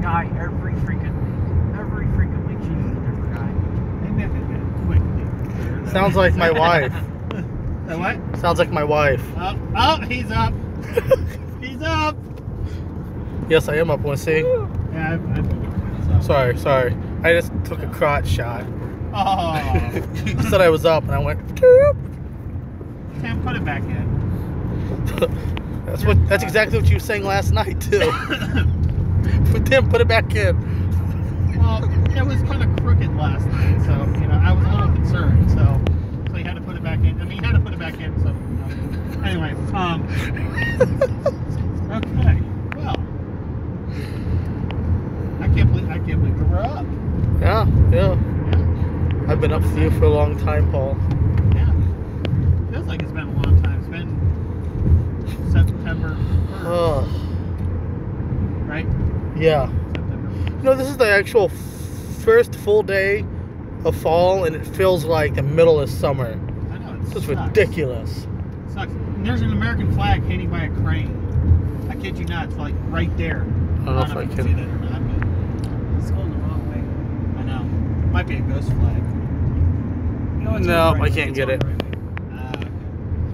guy every freaking week. She's a different guy. Maybe I could get quickly. Sounds like my wife. The what? Sounds like my wife. Oh, he's up. He's up. Yes, I am up. Want to see? Yeah, I've Sorry. I just took a crotch shot. Oh. You said I was up, and I went. Doop. Sam, put it back in. That's exactly what you were saying last night too. But Tim, put it back in. Well, it was kind of crooked last night, so I was a little concerned. So he had to put it back in. I mean, he had to put it back in. So anyway, okay. Well, I can't believe we were up. Yeah. I've been up for you for a long time, Paul. Yeah. Feels like it's been a long time. It's been September 1st. Oh. Right? Yeah. September 1st. This is the actual first full day of fall, and it feels like the middle of summer. I know, This is ridiculous. It sucks. And there's an American flag hanging by a crane. I kid you not, it's like right there. I don't know if I can can. see that or not, but It's going the wrong way. I know. Might be a ghost flag. No, it's No, right. I can't get it. Okay.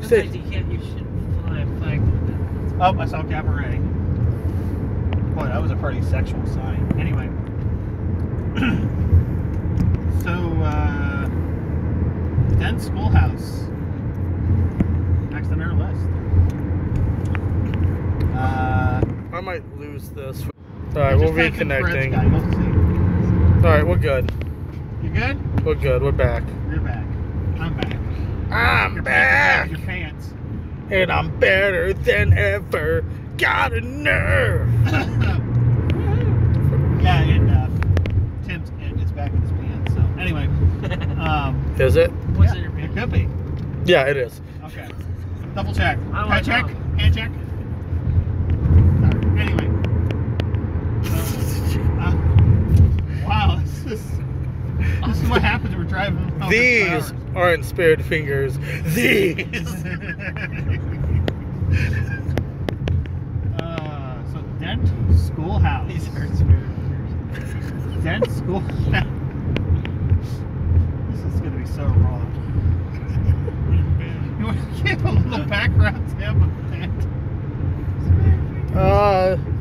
Sometimes you shouldn't fly a flag like that. Oh, I saw cabaret. Boy, that was a pretty sexual sign. Anyway. So, Dent Schoolhouse. Next on our list. I might lose this. Alright, we're reconnecting. Alright, we're good. You good? We're good. We're back. You're back. I'm back. I'm Your back. Your pants. And I'm better than ever. Got a nerve. Yeah, and Tim's is back in his pants. So anyway, Is it? What's yeah, in your it pants? could be. Yeah, it is. Okay. Double check. I don't Hand check. know. Hand check. Sorry. Anyway. Wow, this is what happens when we're driving. over These towers. aren't spared fingers. These. So Dent Schoolhouse. These are spirit. Dent Schoolhouse. This is gonna be so wrong. You want to give a little background, Tim? on Dent?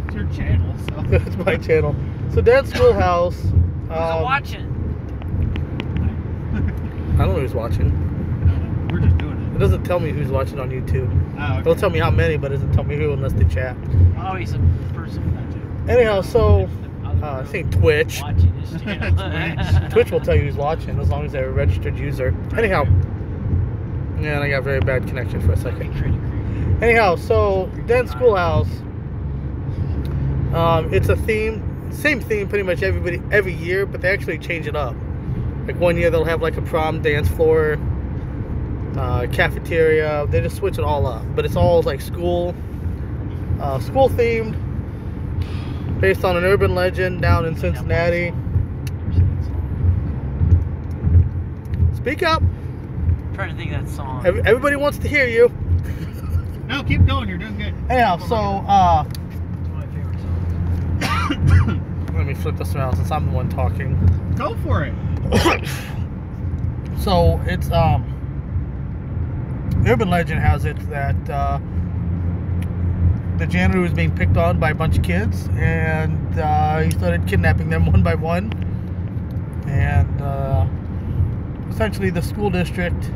It's your channel, so. It's my channel. So Dent Schoolhouse. Who's watching? I don't know who's watching. We're just doing It doesn't tell me who's watching on YouTube. Oh, It'll tell me how many, but it doesn't tell me who unless they chat. Oh, he's a person. Anyhow, so I think Twitch. Watching this channel. Twitch will tell you who's watching as long as they're a registered user. Anyhow, yeah, and I got very bad connection for a second. Anyhow, so Dent Schoolhouse. It's a theme, same theme pretty much every year, but they actually change it up. Like one year they'll have like a prom dance floor, cafeteria. They just switch it all up, but it's all like school themed, based on an urban legend down in Cincinnati. Speak up. I'm trying to think of that song. Everybody wants to hear you. No, keep going. You're doing good. Anyhow, so It's my favorite song. let me flip this around since I'm the one talking. Go for it. So it's urban legend has it that the janitor was being picked on by a bunch of kids, and he started kidnapping them one by one, and essentially the school district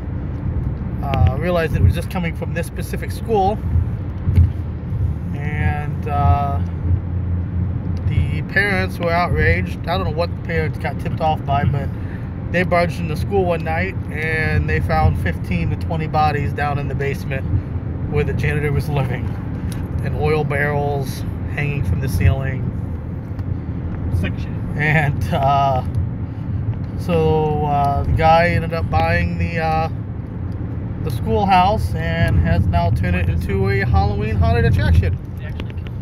realized it was just coming from this specific school, and the parents were outraged. I don't know what the parents got tipped off by, but they barged into school one night and they found 15 to 20 bodies down in the basement where the janitor was living, and oil barrels hanging from the ceiling. Sick shit. And so the guy ended up buying the schoolhouse and has now turned it into a Halloween haunted attraction. They actually killed him.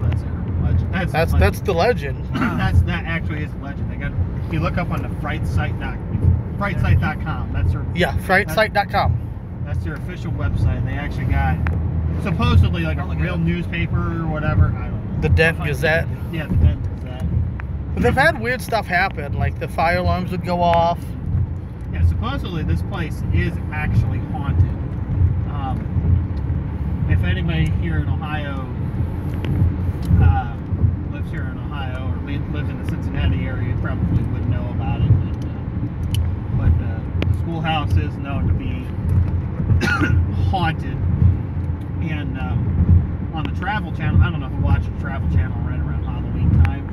That's the legend. That's the legend. That's not actually his legend. They got. If you look up on the frightsite.com, that's their. Yeah, frightsite.com. That's their official website. They actually got supposedly like a real newspaper or whatever. I don't know. The Dent Gazette. Yeah, the Dent Gazette. But they've had weird stuff happen, like the fire alarms would go off. Yeah, supposedly this place is actually haunted. If anybody here in Ohio lives here in Ohio or lives in the Cincinnati area, you probably would know about it. But the schoolhouse is known to be haunted. And on the Travel Channel, I don't know who watches the Travel Channel right around Halloween time.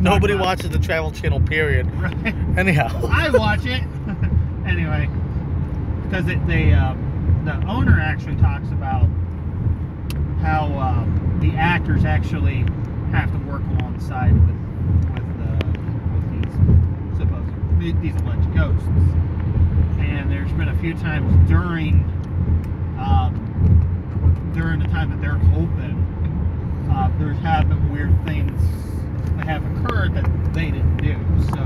Nobody watches the Travel Channel, period. Right. Anyhow. I watch it. Anyway, because the owner actually talks about how the actors actually have to work alongside with these alleged ghosts. And there's been a few times during the time that they're open, there's have been weird things that have occurred that they didn't do. So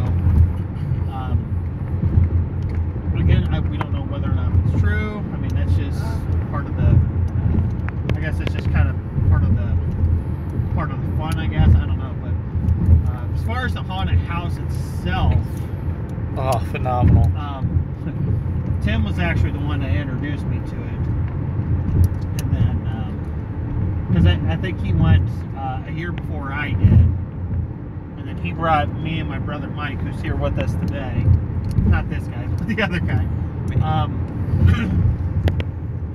again, we don't know whether or not it's true. I mean, that's just part of the. I guess it's just kind of part of the fun. I guess I don't know, but as far as the haunted house itself, oh, phenomenal. Tim was actually the one that introduced me to it, and then because I think he went a year before I did, and then he brought me and my brother Mike, who's here with us today. Not this guy, but the other guy.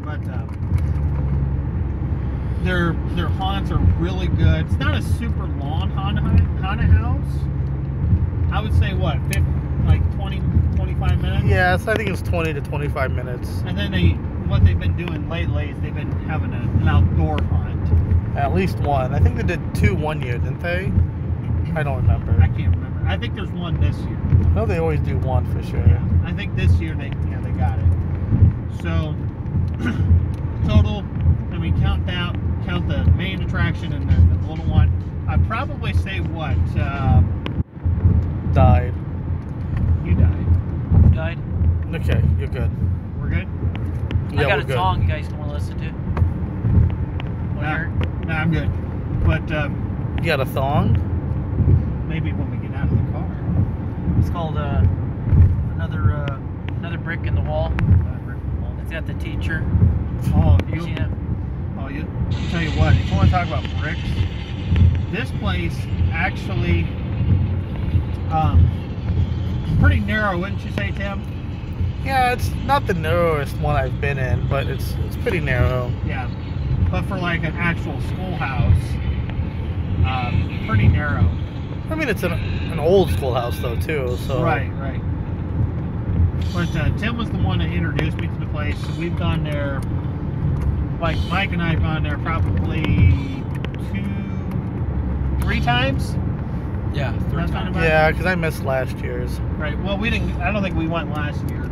But their haunts are really good. It's not a super long haunted house. I would say what, 20, 25 minutes? Yes, I think it's 20 to 25 minutes. And then what they've been doing lately is they've been having an outdoor hunt. At least one. I think they did 2 1 year, didn't they? I don't remember. I can't remember. I think there's one this year. I know they always do 1 for sure. Yeah, I think this year they got it. So total, I mean, count the main attraction and the little one. I'd probably say what? Died. You died. Died. Okay, you're good. We're good? Yeah, I got we're a good. song you guys want to listen to. Nah, I'm good. But You got a thong? maybe when we get out of the car. It's called another brick in the wall. It's got the teacher. Oh, Seen it? I'll tell you what, if you want to talk about bricks, this place actually pretty narrow, wouldn't you say, Tim? Yeah, it's not the narrowest one I've been in, but it's pretty narrow. Yeah, but for like an actual schoolhouse, pretty narrow. I mean, it's an old schoolhouse though too. So Right. But Tim was the one that introduced me to the place. So we've gone there. Like Mike and I have gone there probably 3 times. Yeah, That's not about Yeah, because I missed last year's. Right. Well, we didn't. I don't think we went last year.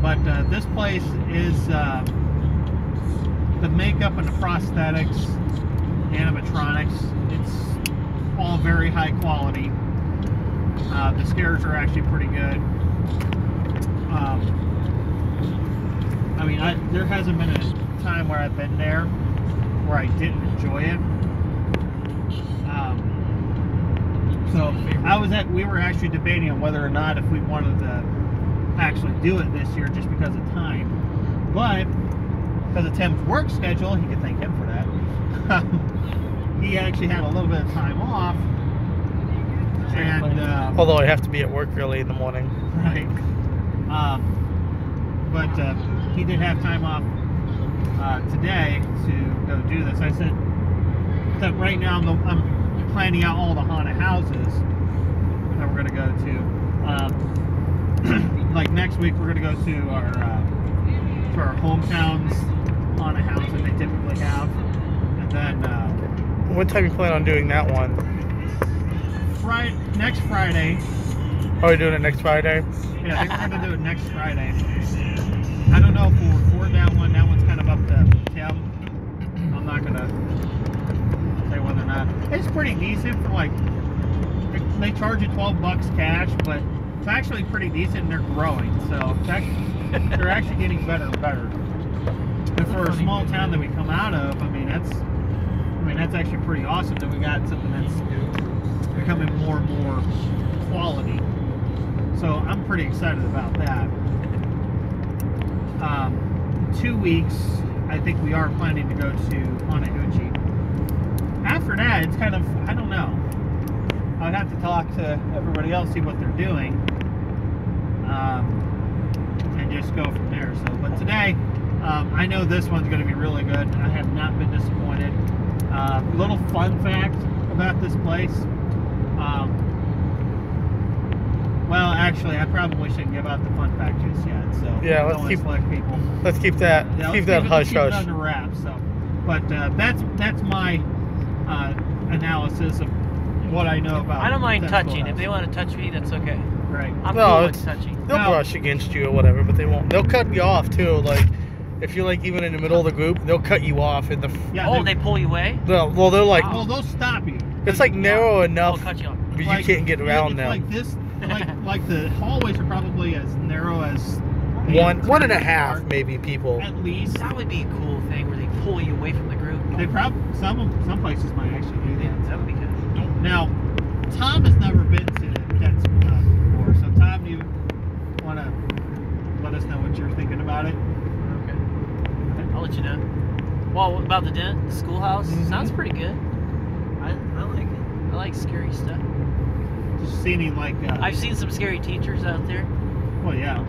but this place is the makeup and the prosthetics, animatronics. It's all very high quality. The scares are actually pretty good. I mean, there hasn't been a time where I've been there where I didn't enjoy it. So we were actually debating on whether or not if we wanted to actually do it this year just because of time. But because of Tim's work schedule, he could thank him for that. He actually had a little bit of time off. And Although I have to be at work early in the morning. right. But he did have time off today to go do this. I said that right now I'm planning out all the haunted houses that we're going to go to. Like next week, we're going to go to our hometowns haunted house that they typically have, and then What time you plan on doing that one? next Friday. Are we doing it next Friday? Yeah, I think we're going to do it next Friday. I don't know if we'll record that one. That one's kind of up to Tim. I'm not going to say whether or not. It's pretty decent for like, they charge you $12 cash, but it's actually pretty decent and they're growing. So they're actually getting better and better. And for a small town that we come out of, I mean, that's that's actually pretty awesome that we got something that's becoming more and more quality. So I'm pretty excited about that. 2 weeks, I think we are planning to go to Hanauchi. After that, it's kind of, I don't know. I'd have to talk to everybody else, see what they're doing, and just go from there. So, but today, I know this one's going to be really good. I have not been disappointed. Little fun fact about this place. Well, actually, I probably shouldn't give out the fun fact just yet. So Yeah, let's keep people. Let's keep that. Yeah, keep that hush keep it hush. under wraps. So, but that's my analysis of what I know about. I don't mind that touching. schoolhouse. If they want to touch me, that's okay. Right. I'm No, cool it's- with touching. They'll No. brush against you or whatever, but they won't. They'll cut you off too. Like if you're like even in the middle of the group, they'll cut you off in the. Yeah. Oh, they pull you away? Well, they're like Well, they'll stop you. it's like narrow I'll enough, cut you off. but you Like, can't get around it's them. Like this, like the hallways are probably as narrow as One and a half maybe people. at least. That would be a cool thing where they pull you away from the group. They probably some places might actually do Yeah, that. that would be good. Now, Tom has never been to that schoolhouse before, so Tom, do you want to let us know what you're thinking about it? Okay. I'll let you know. Well, about the Dent schoolhouse, sounds pretty good. I like it. I like scary stuff. Just seeing like. I've seen some scary teachers out there. Well, yeah.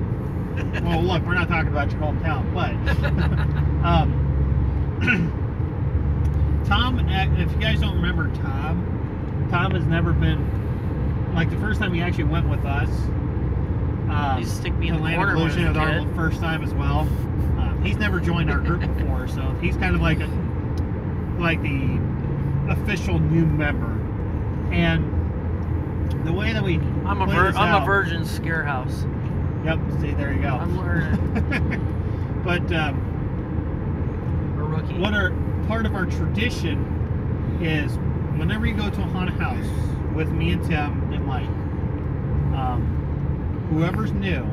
Well, look, we're not talking about your hometown, but Tom. If you guys don't remember Tom has never been. Like the first time he actually went with us. He stick me to in the Land corner when I was Illusion a was our kid. first time as well. He's never joined our group before, so he's kind of like the official new member. And the way that we I'm a virgin scare house. Yep. See, there you go. I'm learning. But A rookie. part of our tradition is whenever you go to a haunted house with me and Tim and Mike, whoever's new,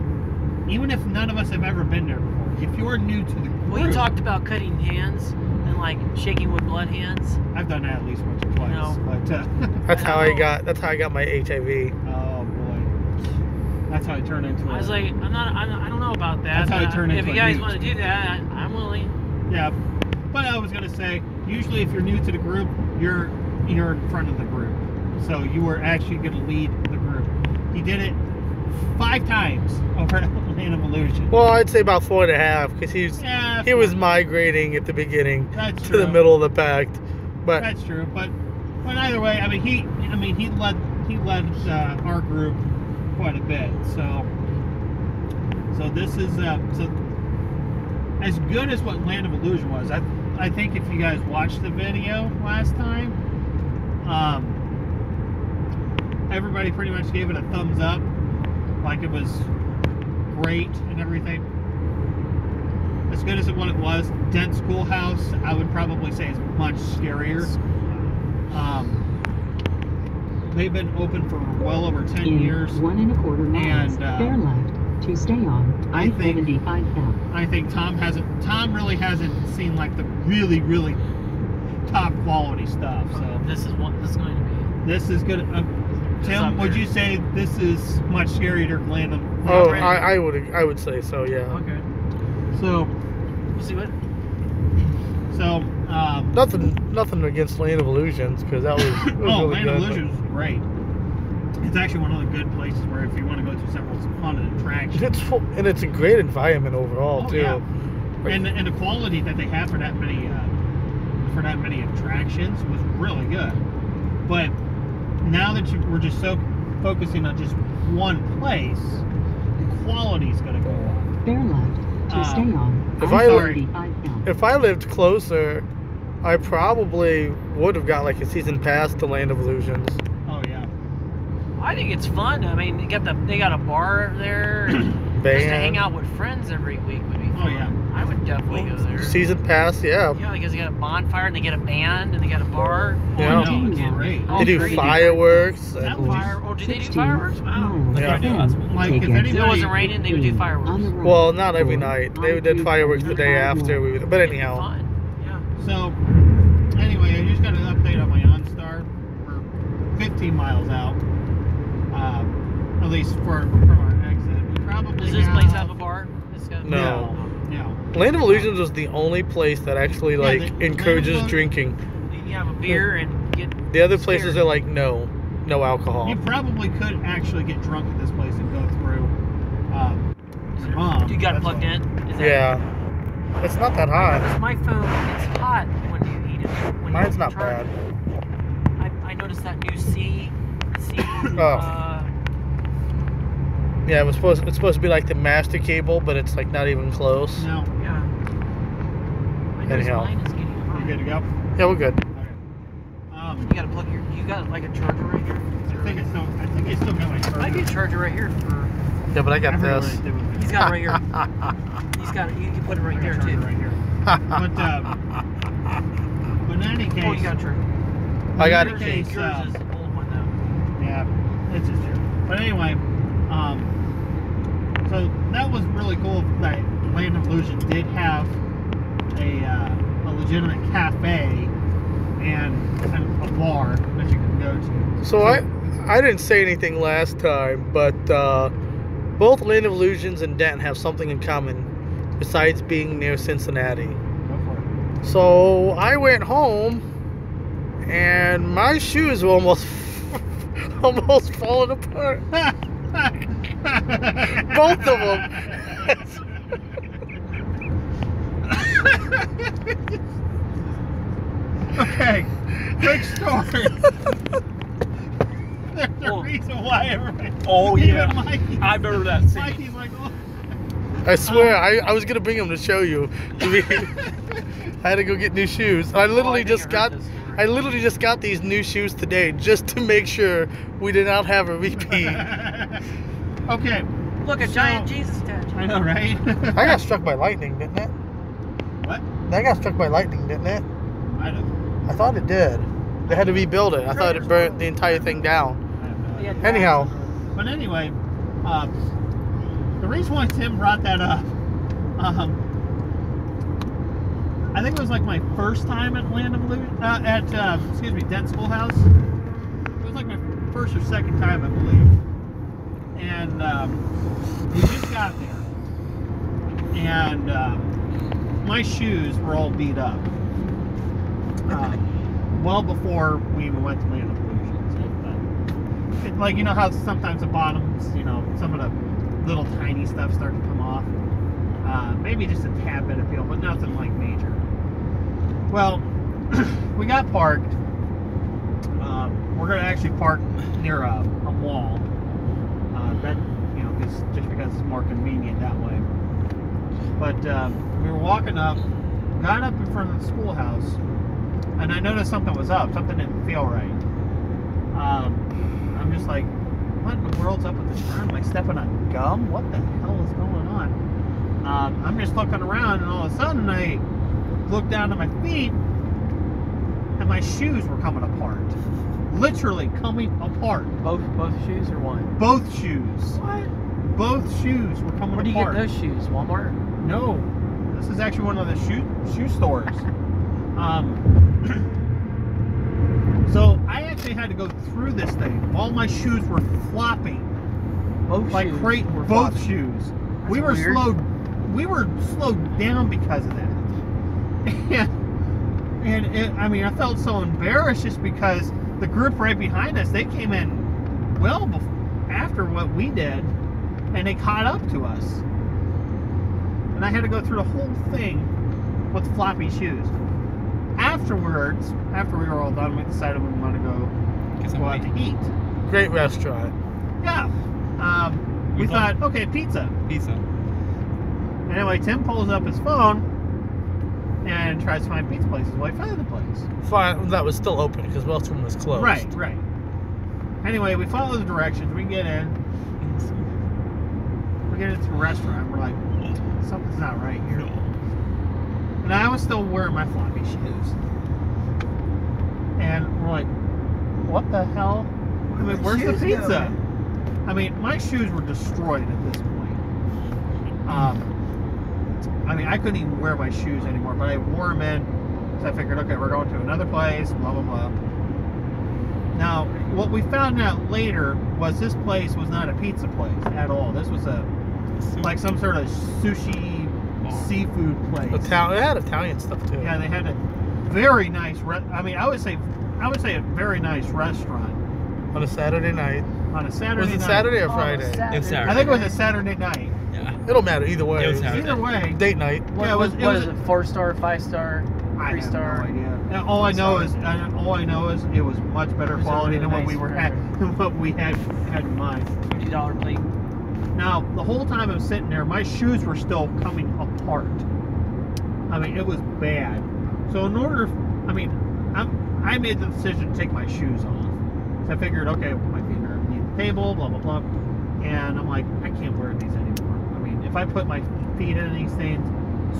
even if none of us have ever been there before, if you're new to the group, We talked about cutting hands and like shaking with blood hands. I've done that at least once or twice. No. But That's how I got my HIV. oh boy, that's how I turned into. I was like, I don't know about that. That's how it turned If into you a guys newt. want to do that, I'm willing. Yeah, but I was gonna say, usually if you're new to the group, you're in front of the group, so you were actually gonna lead the group. He did it 5 times over at Land of Illusion. Well, I'd say about 4.5 because he was 4. migrating at the beginning That's to true. the middle of the pack. But That's true, but either way, I mean he led our group quite a bit. So this is so as good as what Land of Illusion was. I think if you guys watched the video last time, everybody pretty much gave it a thumbs up, like it was great and everything. As good as what it was, Dent Schoolhouse, I would probably say is much scarier. They've been open for well over 10 years. 1 1/4 miles. And, Fair left to stay on I think- I-75 south. I think Tom really hasn't seen like the really, really top quality stuff. So This is what this is going to be. this is good. Tim, would you say this is much scarier than Land of oh, Illusion? I would say so. Yeah. Okay. So We'll see what. Nothing against Land of Illusions because that was oh, really Land of good. Illusion is great. It's actually one of the good places where if you want to go to several haunted attractions. And it's a great environment overall Oh, too. yeah. And the quality that they have for that many attractions was really good. But now that we're just so focusing on just one place, the quality is going to go up. Fair left to stay on If I- I-75 south. If I lived closer, I probably would have got like a season pass to Land of Illusions. Oh yeah. I think it's fun. I mean, they got a bar there. And just to hang out with friends every week would be fun. Oh, yeah. I would definitely go there. Season pass, yeah. Yeah, because they got a bonfire and they get a band and they got a bar. Yeah. Oh, no, it's great. Oh, They do great. fireworks. That And, Fire. Oh, do they do 16 fireworks? Wow. miles. Yeah. Then Like, take if exit anybody- If it wasn't raining, they would do 15 fireworks. on the right well, not every for night. They did fireworks the day after. But It'd be anyhow. fun. Yeah. So anyway, I just got an 15 miles out. At least from our exit. We probably Does this place have a bar? It's got No. No. Land of Illusions was the only place that actually like the encourages Land of drinking. You have a beer and get The other places scared. are like no alcohol. You probably could actually get drunk at this place and go through your mom. You got it That's plugged why. in? Is that Yeah, it's not that hot. My phone gets hot when you eat it. When Mine's you not charge bad. it. I noticed that new C. Oh. Yeah, it's supposed to be like the master cable, but it's like not even close. No. Yeah. I noticed Anyhow. mine is getting hot. You good to go? Yeah, we're good. Okay. You gotta plug you got like a charger right here? I think it's still got my charger. Might be a charger right here for. Yeah, but I got I forgot this. what I did with it. He's got it right here. He's got it. You can put it right I got there a charger too. right here. But in any case, Oh, you got a charger. I got in it. any Yours case, is an old one though. yeah, it's just here. But anyway, so that was really cool that Land of Illusion did have a legitimate cafe and a bar that you can go to. So I didn't say anything last time, but both Land of Illusions and Dent have something in common besides being near Cincinnati. Go for it. So I went home and my shoes were almost almost falling apart. Both of them. Okay, quick story. There's a Oh. reason why everybody. Oh, even yeah. Mikey. I remember that scene. Mikey's like, oh. I swear, I was gonna bring them to show you. I had to go get new shoes. I literally just got these new shoes today just to make sure we did not have a repeat. Okay, Look, a So- giant Jesus statue. I know, right? I got struck by lightning, didn't it? What? That got struck by lightning, didn't it? I don't. I thought it did. They had to rebuild it. I thought it burnt the entire thing down. I have no idea. Yeah. Anyhow, But anyway, the reason why Tim brought that up, I think it was like my first time at Land of Illusion, Dent Schoolhouse. It was like my first or second time, I believe. And we just got there, and my shoes were all beat up. Well before we even went to Land of Illusion. But like, you know how sometimes the bottoms, you know, some of the little tiny stuff start to come off. Maybe just a tad bit of peel, but nothing like major. Well, we got parked. We're gonna actually park near a wall. That, you know, just because it's more convenient that way. But we were walking up, got up in front of the schoolhouse, and I noticed something was up. Something didn't feel right. I'm just like, what in the world's up with this ground? Am I stepping on gum? What the hell is going on? I'm just looking around, and all of a sudden I look down at my feet, and my shoes were coming apart. Literally coming apart. Both shoes or one? Both shoes. What? Both shoes were coming Where do you apart. get those shoes? Walmart? No, this is actually one of the shoe stores. So I actually had to go through this thing. All my shoes were flopping. Both Like shoes crate, were both flopping. shoes. That's We were weird. We were slowed down because of that. And I mean, I felt so embarrassed just because the group right behind us, they came in well after what we did, and they caught up to us. And I had to go through the whole thing with floppy shoes. Afterwards, after we were all done, we decided we wanted to go out to eat. great restaurant. Yeah. We thought, okay, pizza. Anyway, Tim pulls up his phone and tries to find pizza places. Well, he found the place. Fine, that was still open because most of them was closed. Right. Anyway, we follow the directions. We get in. We get into the restaurant. We're like, something's not right here. And I was still wearing my floppy shoes. And we're like, what the hell? I mean, where's the pizza? I mean, my shoes were destroyed at this point. I mean, I couldn't even wear my shoes anymore, but I wore them in. So I figured, okay, we're going to another place, blah, blah, blah. Now, what we found out later was this place was not a pizza place at all. This was like some sort of sushi seafood place. It had Italian stuff too. Yeah, they had a very nice. I would say a very nice restaurant On a Saturday night. on a Saturday Was it night. Saturday or Friday? It's Saturday. I think it was a Saturday night. Yeah. It don't matter either way. It was Saturday. Either way, Date night. What, Yeah, it was- what is it? 4-star, 5-star, I have 3-star. no idea. And all I know is it was much better It was a quality than really what we nice were than what we had in mind. $50 plate. Now, the whole time I'm sitting there, my shoes were still coming apart. I mean, it was bad. So in order, I made the decision to take my shoes off. So I figured, okay, my feet are underneath the table, blah, blah, blah. And I'm like, I can't wear these anymore. I mean, if I put my feet in these things,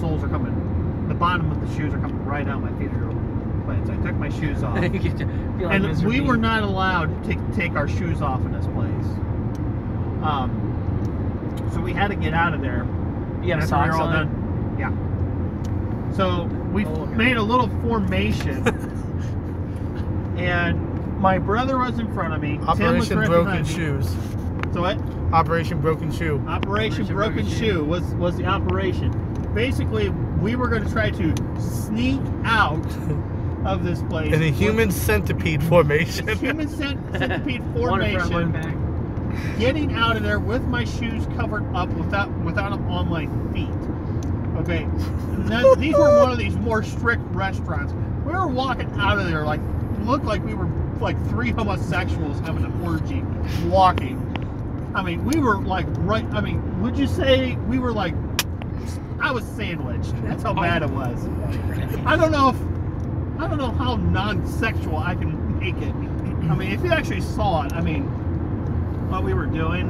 soles are coming, the bottom of the shoes are coming right out, my feet are wet. So I took my shoes off. You get to feel like And Mr. we Bean. were not allowed to take our shoes off in this place. So we had to get out of there. You have after we were socks all on? done. Yeah. So we made a little formation, and my brother was in front of me. Tim was Operation right Broken behind me. Shoes. So what? Operation Broken Shoe. Operation Broken Shoe was the operation. Basically, we were going to try to sneak out of this place In a with human centipede formation. human centipede One in front, one formation. back. Getting out of there with my shoes covered up without them on my feet. Okay, these were one of these more strict restaurants. We were walking out of there looked like we were like three homosexuals having an orgy, walking. I mean, we were like right. I mean, would you say we were like? I was sandwiched. That's how bad it was. I don't know how non-sexual I can make it. I mean, if you actually saw it, I mean, what we were doing,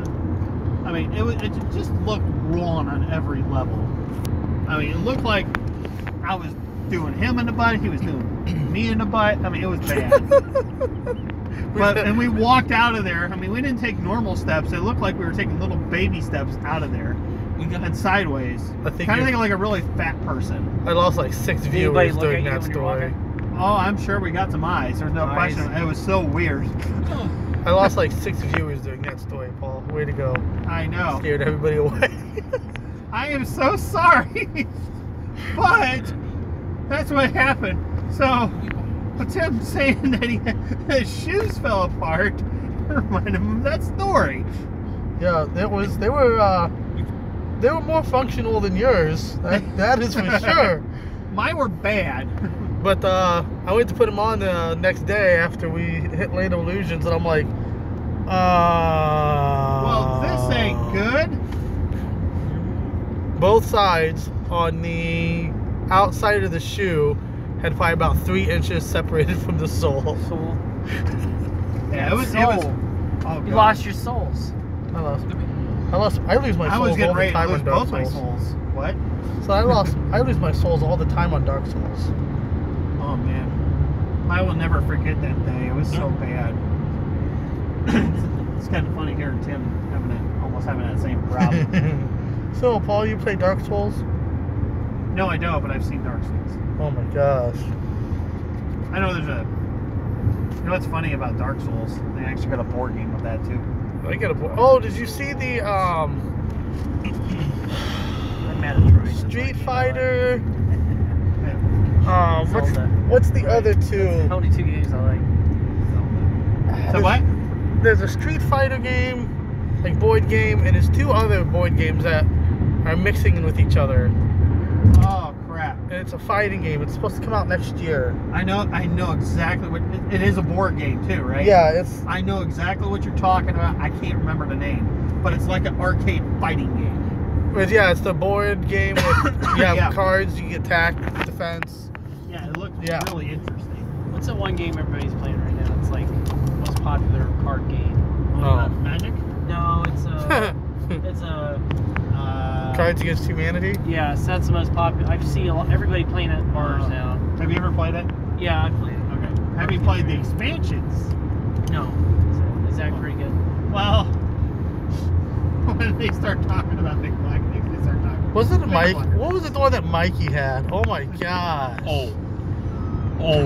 I mean, it just looked wrong on every level. I mean, it looked like I was doing him in the butt, he was doing me in the butt. I mean, it was bad. And we walked out of there. I mean, we didn't take normal steps. It looked like we were taking little baby steps out of there. And sideways. I think Kind of thinking like a really fat person. I lost like 6 Did anybody viewers look during at you that when you were story. Oh, I'm sure we got some eyes. There's no Eyes. question. It was so weird. I lost like 6 viewers during that story, Paul. Way to go. I know. Scared everybody away. I am so sorry. But that's what happened. So, Tim saying that his shoes fell apart reminded him of that story. Yeah, they were more functional than yours. That is for sure. Mine were bad. But I went to put them on the next day after we hit Land of Illusions, and I'm like, Well, this ain't good. Both sides on the outside of the shoe had probably about 3 inches separated from the sole. Soul. Yeah, it was. Soul. Oh, You God. lost your souls. I lose my I soles was getting all the ready to time lose on Dark both my Souls. souls. What? So I lose my souls all the time on Dark Souls. Oh man, I will never forget that day. It was so bad. It's kind of funny hearing Tim almost having that same problem. So, Paul, you play Dark Souls? No, I don't, but I've seen Dark Souls. Oh my gosh. I know there's a. You know what's funny about Dark Souls? They actually got a board game of that too. I got a. Oh, did you see the I'm mad at Troy. Street Fighter? Zelda. What's the other two? Only 2 games I like. So what? There's a Street Fighter game, like board game, and there's 2 other board games that are mixing with each other. Oh crap! And it's a fighting game. It's supposed to come out next year. I know exactly what. It is a board game too, right? Yeah, it's. I know exactly what you're talking about. I can't remember the name, but it's like an arcade fighting game. But yeah, it's the board game with you have Yeah. cards, you get attack, defense. Yeah, it looks Yeah. really interesting. What's that one game everybody's playing right now? It's like the most popular card game. Magic? No, it's a Cards Against Humanity. yeah, so that's the most popular. I've seen everybody playing it at bars now. Have you ever played it? Yeah, I played it. Okay. Have you played the expansions? No. Is that pretty good? Well, when they start talking about Big Black, they start talking. Was it a Big Mike? Black. What was it the one that Mikey had? Oh my gosh. Oh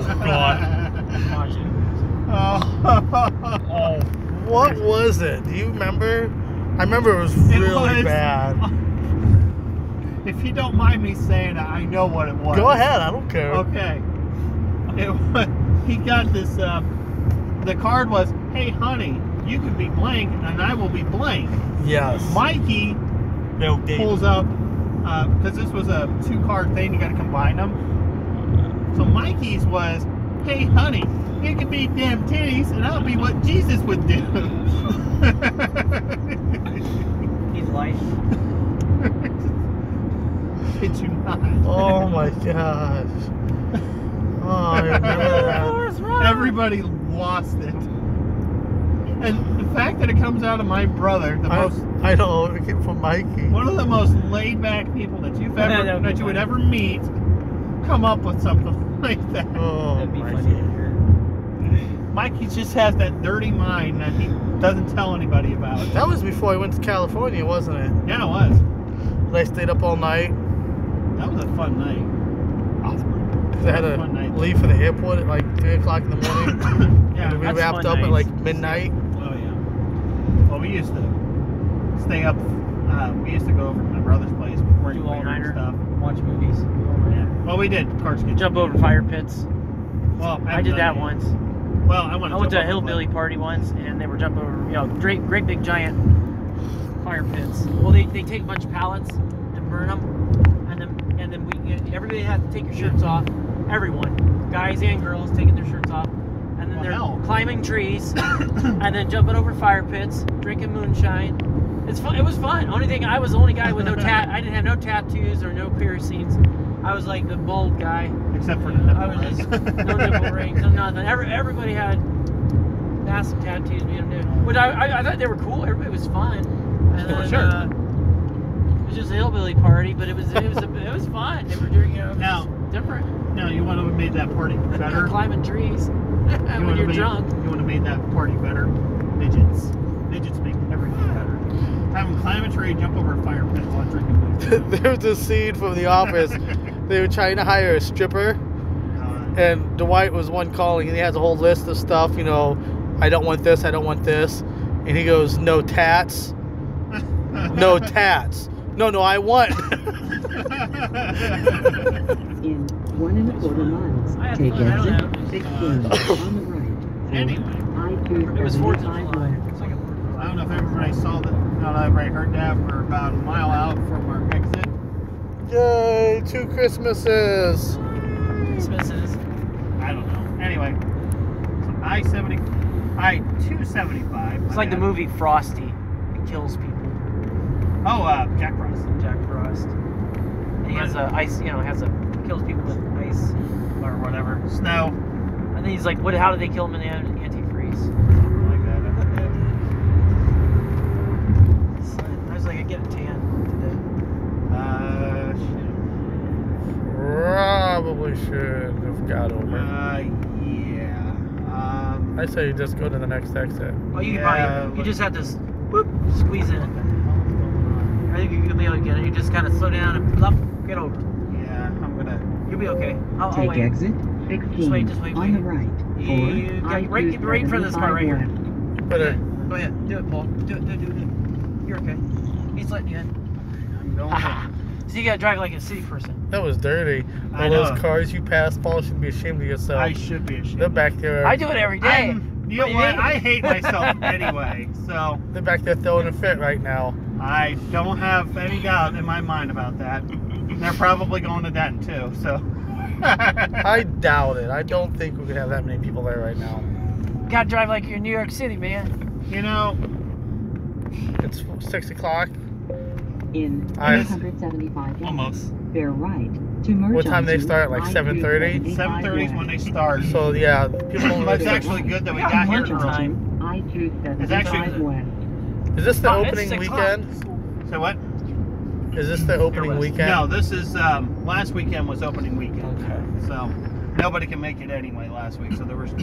God. Watch it. Oh. Oh, what was it? Do you remember? I remember it was really bad. If you don't mind me saying it, I know what it was. Go ahead, I don't care. Okay. It was, he got this, the card was, hey honey, you can be blank and I will be blank. Yes. Mikey pulls up, because this was a 2-card thing, you got to combine them. So Mikey's was, hey honey, you can be damn titties and I'll be what Jesus would do. He's light. Did you not? Oh my gosh. Oh, I remember that. Everybody lost it. And the fact that it comes out of my brother, I know, it came from Mikey. one of the most laid back people that you would ever meet, come up with something like that. Oh, That'd be Mikey. funny. Mikey just has that dirty mind that he doesn't tell anybody about. That was before I went to California, wasn't it? Yeah, it was. I stayed up all night. That was a fun night. Cause I had to Fun night. leave for the airport at like 3 o'clock in the morning. Yeah, And we that's wrapped fun up at nights. like midnight. Oh yeah. Well, we used to stay up. We used to go over to my brother's place before Do he and all-nighter. stuff. Watch movies. Yeah. Well, we did. Cards get Jump over fire pits. Well, I did that once. Well, I went I went to a hillbilly party once, and they were jumping over, great big giant fire pits. Well, they take a bunch of pallets and burn them, and then everybody had to take your shirts off. Everyone, guys and girls, taking their shirts off, and then they're climbing trees, and then jumping over fire pits, drinking moonshine. It's fun. It was fun. Only thing, I was the only guy with no I didn't have no tattoos or no piercings. I was like the bald guy. Except for the nipple I was ring. just no nipple rings, no nothing. Everybody had massive tattoos. Which I thought they were cool. Everybody was fun. And then, Sure. it was just a hillbilly party, but it was fun. They were doing Now, different. Now, you want to have made that party better? Climbing trees You when wanna you're make- drunk. You want to make that party better? Midgets. Midgets make everything better. Have them climb a tree, jump over a fire pit while drinking moonshine. There was a scene from The Office. They were trying to hire a stripper, and Dwight was one calling, and he has a whole list of stuff. I don't want this, I don't want this, and he goes, no tats, no tats. No, I want. In 1.25 miles, I had take fun. I don't exit have- 16 on the right. Anyway, It was 4th of I-275 July. west. It's like a I don't know if everybody saw that. Not everybody heard that. We're about a mile out from our exit. Yay, 2 Christmases. Christmases. I don't know. Anyway, so I-275. It's like the movie Frosty. It kills people. Oh, Jack Frost. Jack Frost. And he has a ice. Kills people with ice or whatever. Snow. And then he's like, "What? How did they kill him in the antifreeze?" Something like that. I was like, I get a tan Shit. Probably should have got over. Yeah. I say you just go to the next exit. today. Oh, you Yeah, can probably. You just have to squeeze in. I think you're gonna be able to get it. You just kind of slow down and plop, get over. Yeah, I'm gonna. You'll be okay. I'll Take wait. exit 16 Just wait. on the right. You got right in front of this car right here. Better. Go ahead. Do it, Paul. Do it. You're okay. He's letting you in. I'm going. So you gotta drive like a city person. That was dirty. I All know. those cars you passed, Paul, should be ashamed of yourself. I should be ashamed. They're back there. I do it every day. You know what? I hate myself anyway, so They're back there throwing a fit right now. I don't have any doubt in my mind about that. They're probably going to Dent too, so. I doubt it. I don't think we could have that many people there right now. Gotta drive like you're in New York City, man. You know, It's 6 o'clock. In I- 175 almost. bear right to merge What time they onto start, like 7:30? 7:30 is when they start. So yeah, people. But it's actually good that we got here Plenty of early. time. It's actually- I-275 west. Is this the Oh, it's opening 6 o'clock. weekend? So what? Is this the opening West. weekend? No, this is last weekend was opening weekend. Okay. So nobody can make it anyway last week, so there was.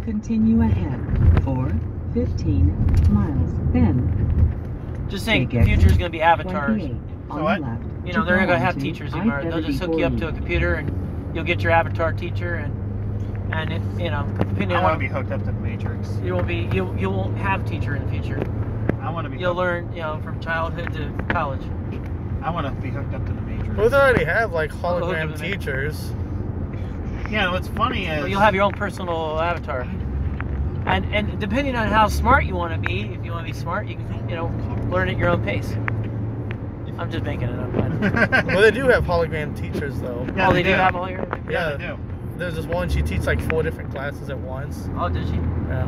Continue ahead for 15 miles. Then Just saying, Take exit future's gonna be avatars. 28 on So what? the left. You know, they're gonna have teachers. They'll just hook you up to a computer, and you'll get your avatar teacher, and And it, you know, depending I want to on be hooked up to the Matrix. you won't have a teacher in the future. I want to be. You'll learn, you know, from childhood to college. I want to be hooked up to the Matrix. Well, they already have like Hooked up hologram to the Matrix. teachers. Yeah, what's funny is You'll have your own personal avatar. And depending on how smart you want to be, if you want to be smart, you can, you know, learn at your own pace. I'm just making it up. Well, they do have hologram teachers though. Yeah, Oh, they do have all your. Yeah, they do. There's this one, she teaches like 4 different classes at once. Oh, did she? Yeah.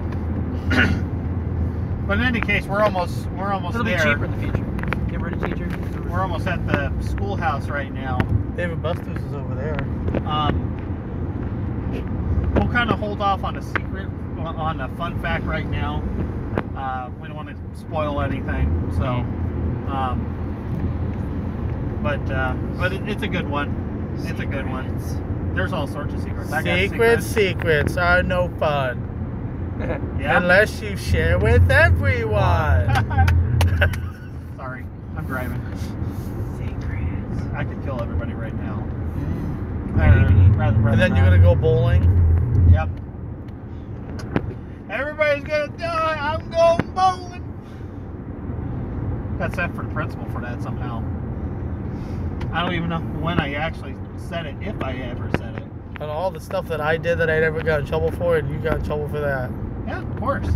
But in any case, we're almost It'll be there. cheaper in the future. Get rid of teachers. We're almost at the schoolhouse right now. David Buster's is over there. We'll kind of hold off on a secret, on a fun fact right now. We don't want to spoil anything, so. But it's a good one. It's a good one. There's all sorts of secrets. I got Secrets are no fun Yeah. unless you share with everyone. Sorry, I'm driving. Secrets. I could kill everybody right now. And then you're gonna go bowling. Yep. Everybody's gonna die. I'm going bowling. Got set for the principal for that somehow. I don't even know when I actually said it, if I ever said it. And all the stuff that I did that I never got in trouble for, and you got in trouble for that. Yeah, of course.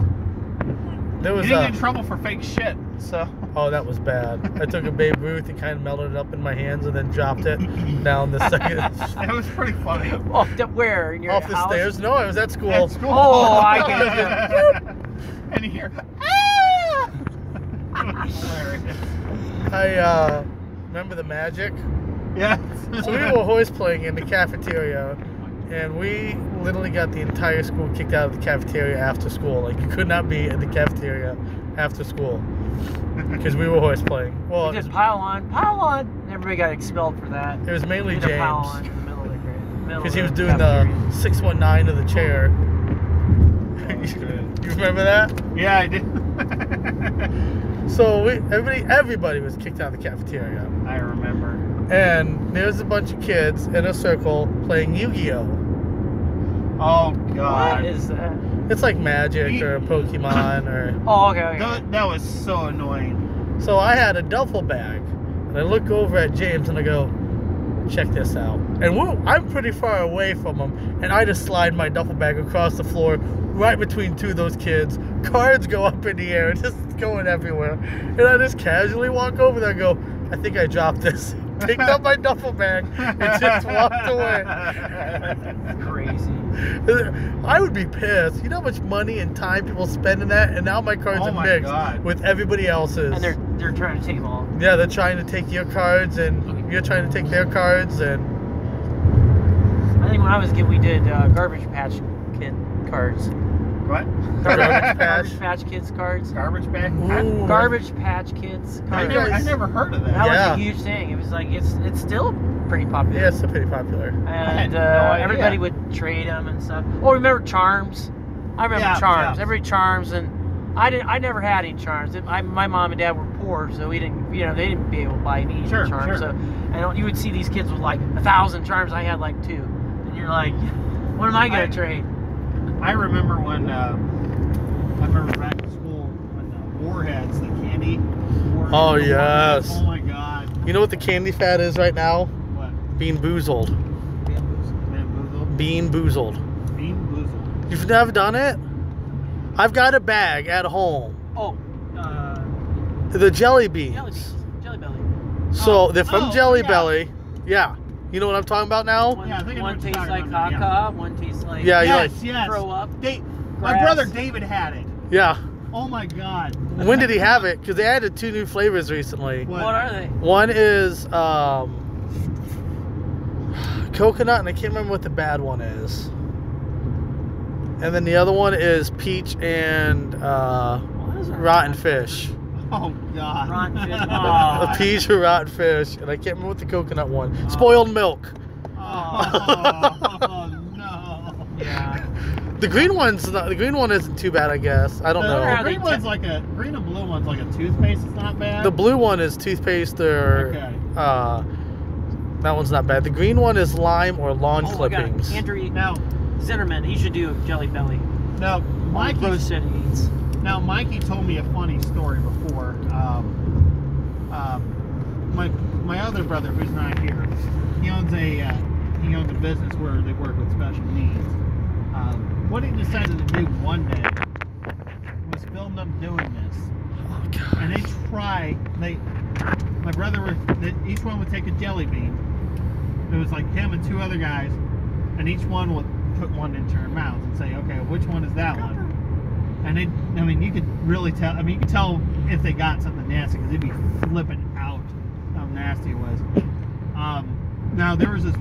There was You didn't get in trouble for fake shit, so. oh, that was bad. I took a Babe Ruth and kind of melted it up in my hands and then dropped it down the second It was pretty funny. Where? In your off the house? stairs. No, I was at school. At school. Oh, I get it. And you hear, ah! Hilarious. I remember the magic. Yeah. So we were horse playing in the cafeteria, and we literally got the entire school kicked out of the cafeteria after school. Like, you could not be in the cafeteria after school because we were horse playing. Well, We just pile on. And everybody got expelled for that. it was mainly We did a pile on James in the middle of the grade. because he was doing the 619 of the chair. You remember that? Yeah, I did. So everybody was kicked out of the cafeteria, I remember. and there's a bunch of kids in a circle playing Yu-Gi-Oh. Oh, God. What is that? It's like Magic or Pokemon or. Oh, okay. That was so annoying. So I had a duffel bag, and I look over at James and I go, check this out. And I'm pretty far away from him, and I just slide my duffel bag across the floor right between 2 of those kids. Cards go up in the air, just going everywhere. And I just casually walk over there and go, I think I dropped this. Picked up my duffel bag and just walked away. Crazy. I would be pissed. You know how much money and time people spend in that? And now my cards Oh are my mixed God. with everybody else's. And they're trying to take them all. Yeah, they're trying to take your cards, and you're trying to take their cards, and I think when I was a kid, we did Garbage Patch Kid cards. What? Garbage Patch Kids cards. Garbage bag? Ooh. Garbage Patch Kids I cards. never heard of that. That Yeah. was a huge thing. It was like it's still pretty popular. yeah, it's pretty popular. And no idea. everybody would trade them and stuff. Oh, remember Charms? I remember Yeah, Charms. yeah. Every Charms, and I never had any Charms. My mom and dad were poor, so we didn't. You know, they didn't be able to buy me Sure, Charms. sure. So, and you would see these kids with like 1,000 Charms. I had like 2, and you're like, what am I gonna trade? I remember when, I remember back in school when Warheads, the candy. Warheads, Oh, the yes. Warheads, oh my God. You know what the candy fad is right now? What? Bean boozled. Bamboozled? Bean boozled. Bean boozled. You've never done it? I've got a bag at home. Oh, The jelly beans. Jelly Beans, Jelly Belly. So they're from Oh, Jelly yeah. Belly. Yeah. You know what I'm talking about now? One, Yeah, I think I know one what you're tastes talking like about, caca, one tastes like Yeah, you Yes, like. yes. throw up. My Grass. brother David had it. Yeah. Oh my God. When did he have it? Because they added 2 new flavors recently. What? What are they? One is coconut, and I can't remember what the bad one is. And then the other one is peach and What is that? rotten fish. Oh God. Rotten fish. A peach or rotten fish, and I can't remember what the coconut one. Spoiled milk. Oh no. Yeah. The green one isn't too bad, I guess. I don't The know. green one's like a green and blue one's like a toothpaste. It's not bad. The blue one is toothpaste or Okay. that one's not bad. The green one is lime or lawn Oh my God. clippings. Andrew, Now, Zinnerman, he should do Jelly Belly. Now, Roasted eats. Now, Mikey told me a funny story before. My other brother, who's not here, he owns a business where they work with special needs. What he decided to do one day was film them doing this. Oh, God. And my brother, each one would take a jelly bean. It was like him and two other guys, and each one would put one into her mouth and say, okay, which one is that one? And you could really tell, you could tell if they got something nasty, because they'd be flipping out how nasty it was. Now, there's this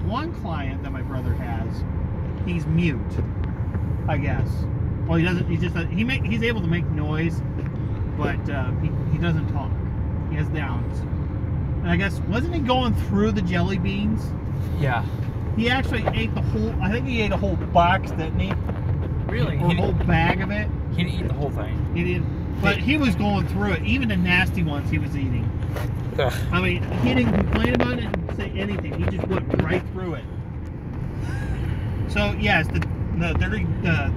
one client that my brother has. He's mute, I guess. Well, he doesn't, he's able to make noise, but he doesn't talk. He has downs. And I guess, wasn't he going through the jelly beans? Yeah. He actually ate I think he ate a whole box, didn't he? Really? Or a whole bag of it. He didn't eat the whole thing. He didn't. But he was going through it. Even the nasty ones he was eating. Ugh. He didn't complain about it and say anything. He just went right through it. So, yes, the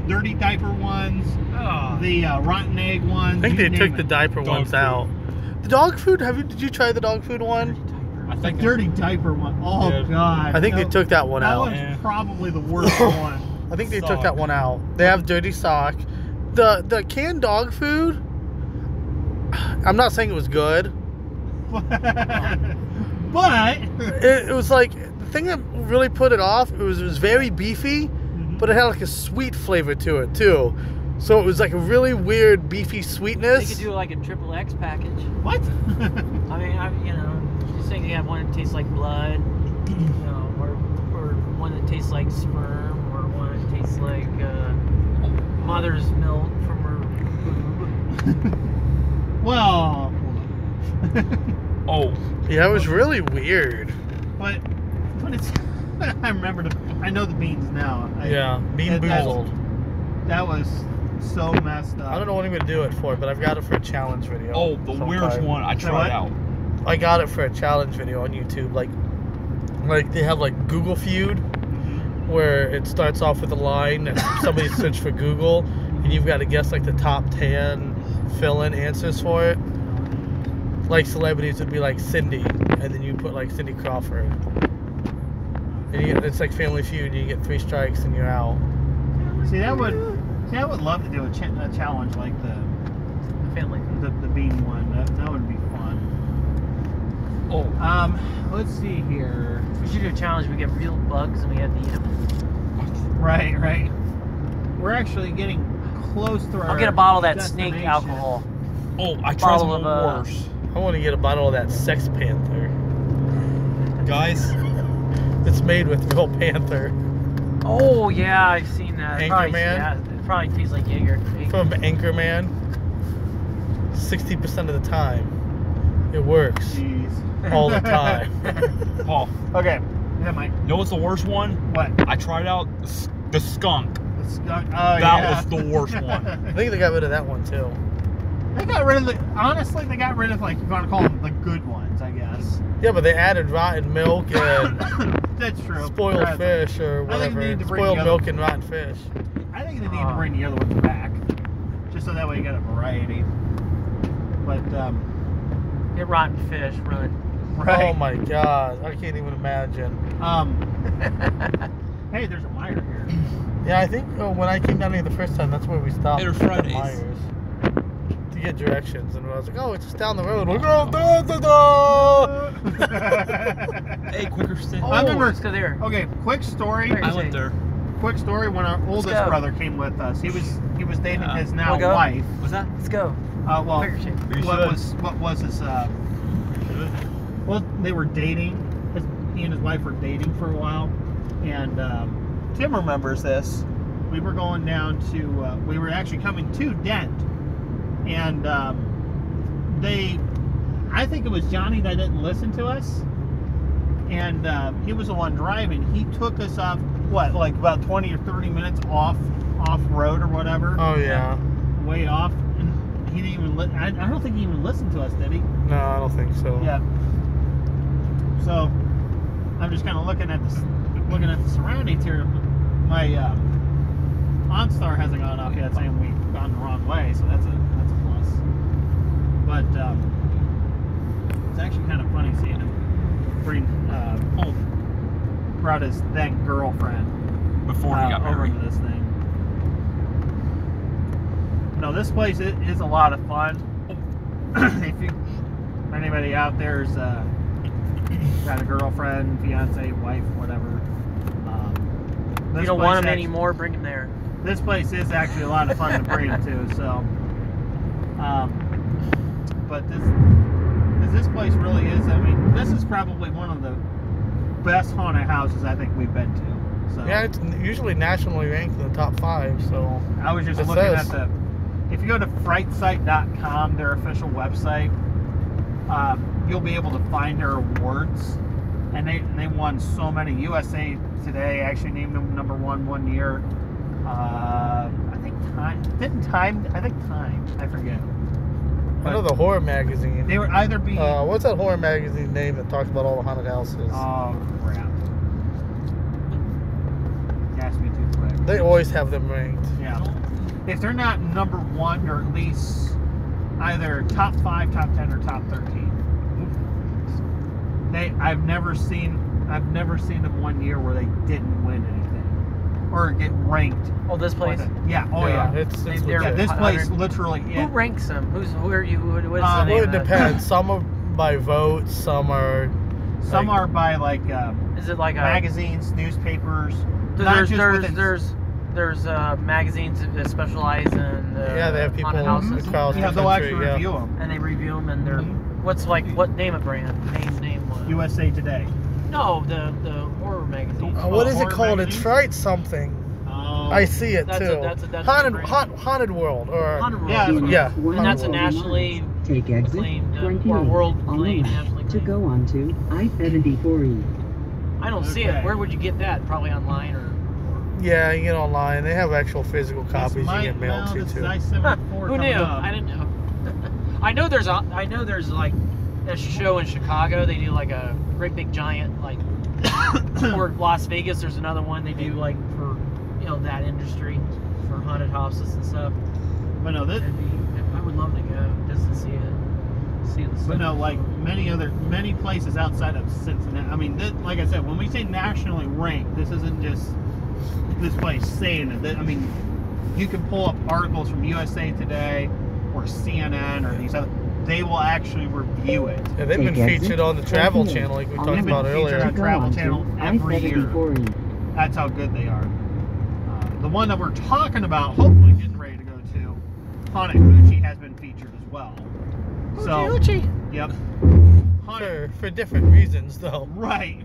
dirty diaper ones, the rotten egg ones. I think they took it. the diaper Dog ones food. out. The dog food, did you try the dog food one? I The think dirty diaper one. Oh, Yeah. God. I think they took that one That out. one's Yeah. probably the worst one. I think they took Sock. that one out. They have dirty sock. The canned dog food, I'm not saying it was good. But It was like, the thing that really put it off, it was very beefy, but it had like a sweet flavor to it too. So it was like a really weird beefy They sweetness. could do like a XXX package. what? Just think you have one that tastes like blood, or one that tastes like sperm, or one that tastes like mother's milk from her boob. Well, Oh, Yeah, it was really weird. but it's. I know the beans now. Yeah, bean boozled. That was so messed up. I don't know what I'm gonna do it for, but I've got it for a challenge video. oh, the weirdest sometime. one. I Say tried what? out. I got it for a challenge video on YouTube. Like they have like Google Feud, where it starts off with a line and somebody searched for Google, and you've got to guess like the top 10 fill-in answers for it. Like celebrities would be like Cindy, and then you put like Cindy Crawford. And it's like Family Feud. You get 3 strikes and you're out. I would love to do a challenge like the Family. bean one. That would be fun. Oh, Let's see here. We should do a challenge. We get real bugs and we have to eat them. Right. We're actually getting close to our. I'll get a bottle of that snake destination. alcohol. oh, I tried Bottle something of, worse, I want to get a bottle of that Sex Panther. guys. It's made with real panther Oh yeah, I've seen that. Anchorman? Yeah, it probably tastes like Jaeger. from Anchorman. 60% of the time, it works Jeez. all the time. Oh, Okay. Yeah, Mike. you know what's the worst one? What? I tried out the skunk. The skunk. Oh, That yeah. was the worst one. I think they got rid of that one too. They got rid of honestly, they got rid of, like, you gotta call them the good ones, I guess. Yeah, but they added rotten milk and That's true. spoiled Right. fish or I think they whatever. need to bring Spoiled the other- milk and rotten fish. I think they need to bring the other ones back. Just so that way you got a variety. But, Get rotten fish, run. right. Oh my god, I can't even imagine. Hey, there's a Meyer here. Yeah, I think when I came down here the first time, that's where we stopped. Later at Fridays. Myers to get directions, and I was like, "Oh, it's just down the road." We're going da da da. Hey, quicker stick. I remember- Let's go there. Okay, quick story. Where I is went it? there. Quick story. When our oldest go. brother came with us, he was dating Yeah. his now Wanna go? wife. What's that? Let's go. Well, Quicker shape. You what was his? Well, they were dating. He and his wife were dating for a while, and Tim remembers this. We were going down to. We were actually coming to Dent, and I think it was Johnny that didn't listen to us, and he was the one driving. He took us off like about 20 or 30 minutes off road or whatever. Oh yeah. Way off, and he didn't even. I don't think he even listened to us, did he? No, I don't think so. Yeah. So I'm just kind of looking at the surroundings here. my OnStar hasn't gone off yet, saying we've gone the wrong way, so that's a plus. But it's actually kind of funny seeing him brought his then girlfriend Before he got over married. to this thing. No, this place is a lot of fun. If anybody out there's got a girlfriend, fiance, wife, whatever. If you don't want them anymore, bring them there. This place is actually a lot of fun to bring them to. So, but this place really is. I mean, this is probably one of the best haunted houses I think we've been to. So Yeah, it's usually nationally ranked in the top 5. So I was just it looking says. at if you go to frightsite.com, their official website, you'll be able to find their awards, and they won so many. USA Today actually named them #1 one year. I think Time. I forget. I know the horror magazine. They were either be. What's that horror magazine name that talks about all the haunted houses? Oh crap! You asked me too quick. They always have them ranked. Yeah. If they're not #1, or at least either top 5, top 10, or top 13. I've never seen them one year where they didn't win anything or get ranked. Oh, this place? Yeah. Oh yeah. It's They're- legit. Yeah, this place 100. literally. Who ranks them? Who are you? What's the name Well, it of that? depends. Some are by vote. Some are. Some are by like Is it like a magazines, newspapers. There's magazines that specialize in Yeah, they have people haunted houses, across Yeah, the they'll country. actually Yeah. review them. and they review them, and they're Mhm. what name of brand? Name one. USA Today. No, the horror magazine. What is it Horror called? magazine? It's right something. Oh. I see it That's too. a Haunted, brand. haunted World or Haunted World. Yeah, yeah. And that's a Haunted World. nationally Take exit acclaimed, 28 or world on the acclaimed, left nationally to acclaimed. go on to I-74E. I don't see Okay. it. Where would you get that? Probably online or. Yeah, you get online. They have actual physical copies you get mailed to this too. is I-74 Who knew? coming up. I didn't know. I know there's like a show in Chicago. They do like a great big giant like. Or Las Vegas. There's another one they do like for that industry for haunted houses and stuff. But no, this. I would love to go just to see it. See the stuff. But no, like many places outside of Cincinnati. I mean, like I said, when we say nationally ranked, this isn't just this place saying it. I mean, you can pull up articles from USA Today or CNN or these other. They will actually review it. Yeah, they've been Take exit featured on the Travel 28 Channel, like we on talked the about left. Featured earlier. on Travel Channel every year. I-74E. That's how good they are. The one that we're talking about, hopefully getting ready to go to, Haunted Hoochie has been featured as well. So, yep. Haunted, For different reasons, though. right.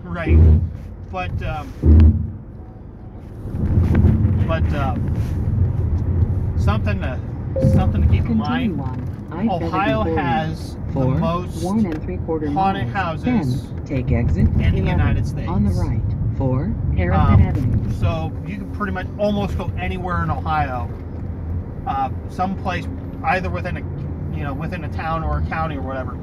But something to keep in mind. Continue on Ohio I-74E. has the 4, most 1 3/4 haunted miles. houses Then take exit in the 11 United States. on the right for Harrison Avenue. So you can pretty much almost go anywhere in Ohio, someplace either within a town or a county or whatever.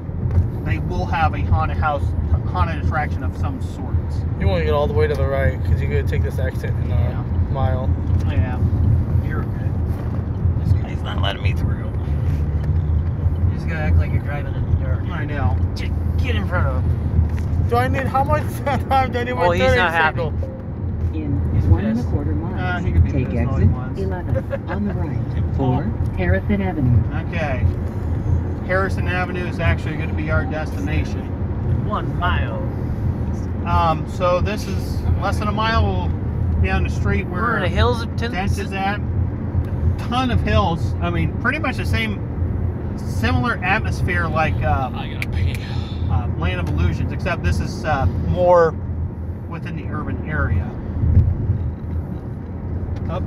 They will have a haunted attraction of some sort. You want to get all the way to the right because you're going to take this exit in a mile. Yeah. You're okay. This guy's not letting me through. You just gotta act like you're driving in the dark. I know. Just get in front of him. Do I need how much time do I need my Oh, he's turning not happy. signal? In He's 1 pissed. 1/4 miles. he could be Take pissed all he exit wants. 11 on the right for Harrison Avenue. Okay. Harrison Avenue is actually going to be our destination. 1 mile. So this is less than a mile. We'll be on the street where We're in the hills of Dent is at. Ton of hills. I mean, pretty much the similar atmosphere like I gotta pee. Land of Illusions, except this is more within the urban area. Oh,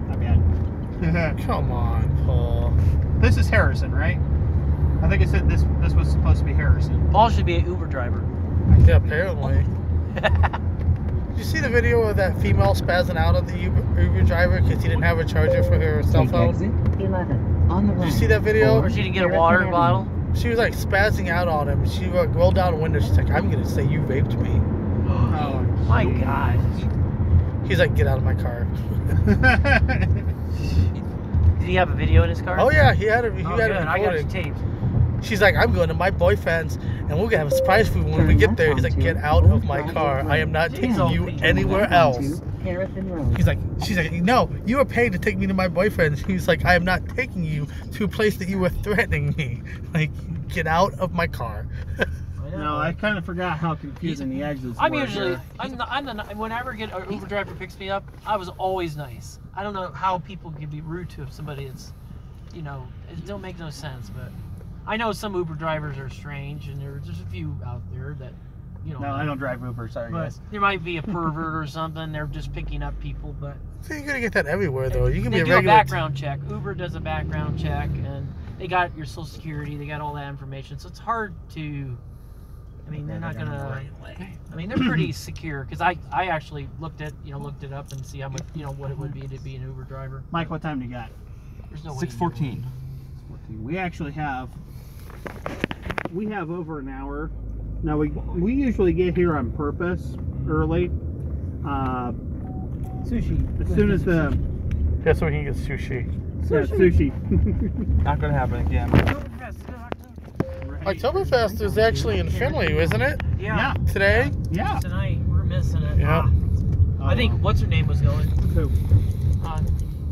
not bad. Come on, Paul. This is Harrison, right? I think it said this was supposed to be Harrison. Paul should be an Uber driver. Yeah, apparently. Did you see the video of that female spazzing out at the Uber driver because he didn't have a charger for her cell Take phone? exit 11 on the right. Did you see that video? Or she didn't get a Harrison water Avenue. bottle. She was like spazzing out on him. She like rolled down a window. She's like, "I'm gonna say you raped me." Oh, My God. He's like, get out of my car. Did he have a video in his car? Oh yeah, he had it. He Oh, had good. it I got it recording. taped. She's like, I'm going to my boyfriend's, and we're gonna have a surprise for you when we get there. He's like, get out of my car. I am not taking you anywhere else. Harrison Road. She's like, no, you were paid to take me to my boyfriend's. He's like, I am not taking you to a place that you were threatening me. Like, get out of my car. No, I kind of forgot how confusing the exits I'm were usually, here. whenever an Uber driver picks me up, I was always nice. I don't know how people can be rude to somebody that's, you know, it don't make no sense, but I know some Uber drivers are strange, and there's a few out there that, you know. No, I don't drive Uber, sorry But guys. there might be a pervert or something. They're just picking up people, but So you're gonna get that everywhere, though. You can they be a do a regular. background check. Uber does a background check, and they got your social security. They got all that information, so it's hard to. I mean, they're not gonna. I mean, they're pretty secure because I actually looked it up and see how much what it would be to be an Uber driver. Mike, what time do you got? There's no way. 6:14. We actually have over an hour. Now we usually get here on purpose early. Sushi. As soon as the Just so we can get sushi. sushi. Not gonna happen again. Oktoberfest is actually in Finley, isn't it? Yeah. Today? Yeah. Tonight we're missing it. Yeah. I think what's her name was going. Who?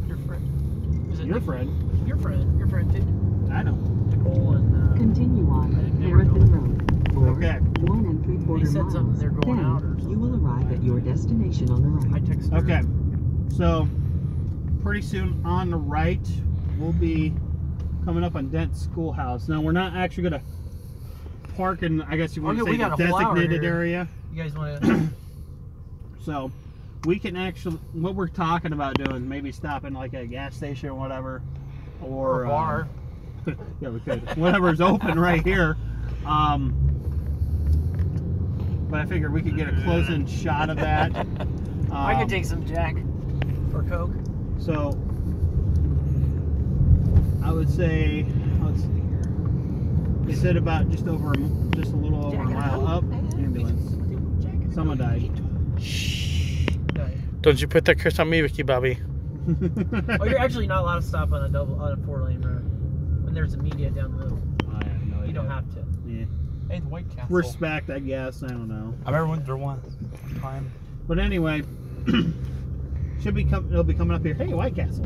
Your friend. Was it Your Nick? friend. Your friend. Your friend too. I know. Nicole and. Continue on I didn't Harrison Road. For Okay. 1 3/4 They said miles. something they're going Then out or you will arrive at your destination on the I right. texted her. Okay. So pretty soon on the right, we'll be coming up on Dent Schoolhouse. Now we're not actually gonna park in, I guess you want to Okay, say, we got the a whole hour designated here. area. You guys want to? So we can actually, what we're talking about doing, maybe stopping like at a gas station or whatever, or a bar. yeah, we could. Whatever's open right here. But I figured we could get a close-in shot of that. I could take some Jack or Coke. So I would say, let's see here. They said about just a little over a mile up. Ambulance. Someone died. Don't you put that curse on me, Ricky Bobby. Oh, you're actually not allowed to stop on a 4-lane road when there's a median down the middle. I have no idea. You don't have to. Yeah. Hey, the White Castle. Respect, I guess. I don't know. I remember went there one time. But anyway, it'll be coming up here. Hey, White Castle.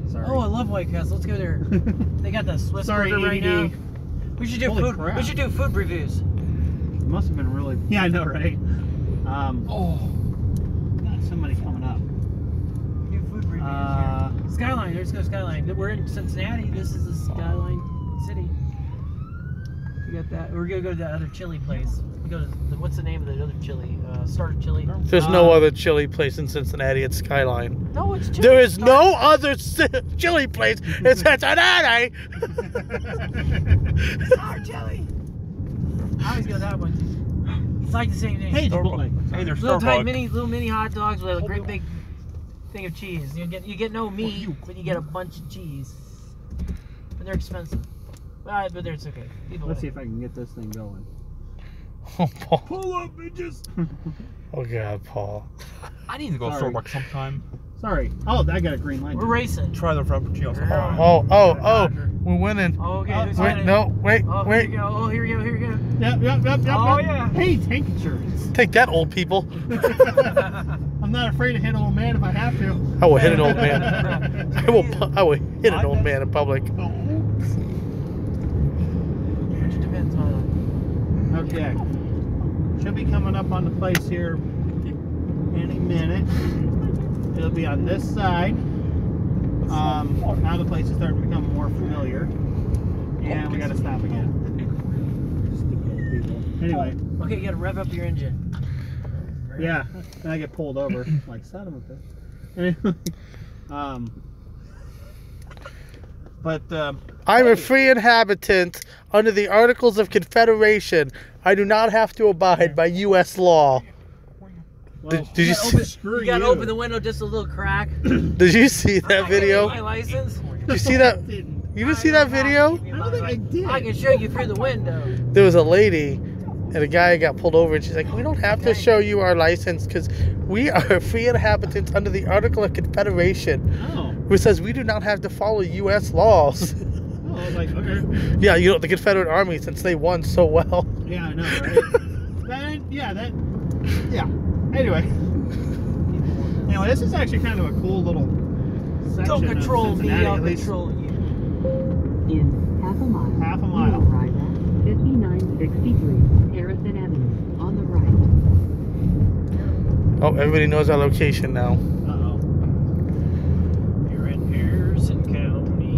Sorry. Oh, I love White Castle. Let's go there. They got the Swiss Sorry, burger right ED. now. We should do Holy food. crap. We should do food reviews. It must have been really. Yeah, I know, right? Oh. Got somebody coming up. Do food reviews here. Skyline. Let's go Skyline. We're in Cincinnati. This is the Skyline City. We got that. We're gonna go to that other chili place. We go to what's the name of the other chili? Starter Chili. There's no other chili place in Cincinnati. It's Skyline. No, it's chili. There is no other chili place in Cincinnati. Starter Chili. I always go to that one. It's like the same thing. Hey, Chipotle. Hey, there's little Starbucks. little mini hot dogs with a great big thing of cheese. You get no meat, but you get a bunch of cheese. But they're expensive. But it's okay. People Let's see like if I can get this thing going. Oh, Paul. Pull up, bitches. Oh, God, Paul. I need to go to Sorry. Starbucks sometime. Sorry. Oh, I got a green light. We're racing. Try the Frappuccinos. Oh, we're winning. Oh, okay. Oh, who's Wait, winning? no, wait, Oh, wait. Here we go. Oh, here we go. Here we go. Yep. Oh, yeah. Hey, tank insurance. Take that, old people. I'm not afraid to hit an old man if I have to. I will hit an old man. I will hit an old man in public. Which depends on. Okay. Should be coming up on the place here any minute. It'll be on this side. Now the place is starting to become more familiar. And we gotta stop again. Stupid people. Anyway, Okay, you gotta rev up your engine. yeah. Then I get pulled over. Like, son of a bitch. Anyway, I'm a free inhabitant under the Articles of Confederation. I do not have to abide by U.S. law. well, Did you see, screw You gotta open the window just a little crack. did you see that video? My license. Did you see that? You didn't see that video? I don't think I did. I can show you through the window. There was a lady And the guy got pulled over, and she's like, "We don't have to show you our license because we are free inhabitants under the Article of Confederation, Oh. which says we do not have to follow U.S. laws." Oh, I was like, okay. Yeah, you know, the Confederate Army, since they won so well. Yeah, I know, right? yeah. Anyway, this is actually kind of a cool little section Don't control of me, Cincinnati, I'll at least. control you. In half a mile. Half a You mile. will arrive at 5963 Harrison Avenue on the right. Oh, everybody knows our location now. Uh-oh. You're in Harrison County.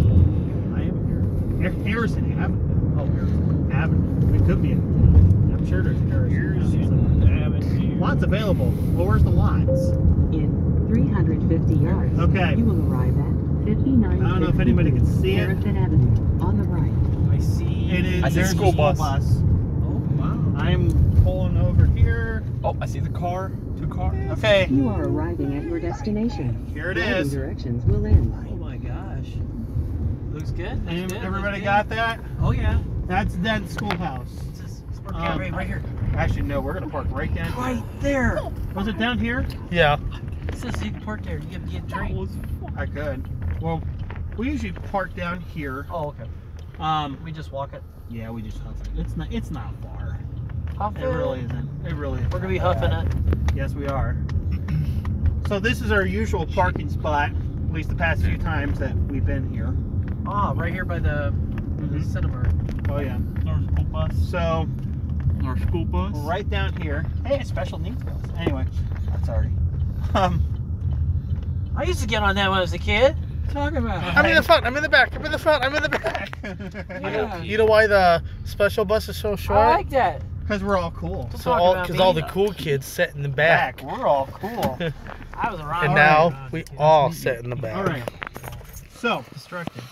I am here. Harrison Avenue. Oh, Harrison Avenue. It could be. I'm sure there's Harrison Avenue. Lots available. Well, where's the lots? In 350 yards. Okay. You will arrive at 5963 I don't know if anybody can see it. Harrison Avenue on the right. I see. It is. I see There's school the bus. Oh, wow. I'm pulling over here. Oh, I see the car. 2 cars. Okay. You are arriving at your destination. Here it Driving is. directions will end. Oh my gosh. Looks good. Looks good, Everybody looks got good. that? Oh yeah. That's Dent Schoolhouse. It's right here. Actually, no. We're gonna park right down here. Right there. Was it down here? Yeah. It says you can park there. You get drink. I could. Well, we usually park down here. Oh, okay. We just walk it. Yeah, we just huff it. It's not far. Huff It really isn't. It really isn't. We're gonna be huffing it. Yes, we are. So this is our usual parking spot, at least the past few times that we've been here. Ah, right here by the cinema. Oh yeah. Our school bus. So Our school bus. right down here. Hey, special needs bus. Anyway, that's already. I used to get on that when I was a kid. Talk about. I'm in the front. I'm in the back. I'm in the front. I'm in the back. Yeah. You know why the special bus is so short? I like that. Because we're all cool. So Talk all about because all me. the cool kids sit in the back, We're all cool. I was around. and All now right. we all sit in the back. All right. So, Destructive.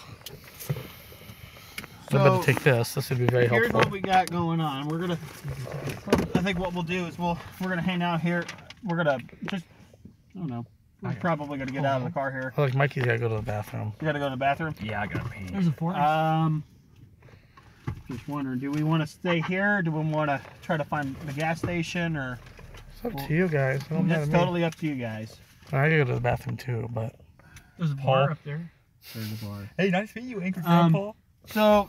I better take this. This would be very here's helpful. what we got going on. We're gonna. I think what we'll do is we're gonna hang out here. We're gonna just. I don't know. We're probably gonna get out of the car here. Oh, look, Mikey's gotta go to the bathroom. We gotta go to the bathroom. Yeah, I gotta pee. There's a forest. Just wondering, do we want to stay here? Do we want to try to find the gas station, or It's up to you guys. It don't matter it's to me. totally up to you guys? I gotta go to the bathroom too, but There's a Paul. bar up there. There's a bar. Hey, nice to meet you, Anchor Grandpa. So,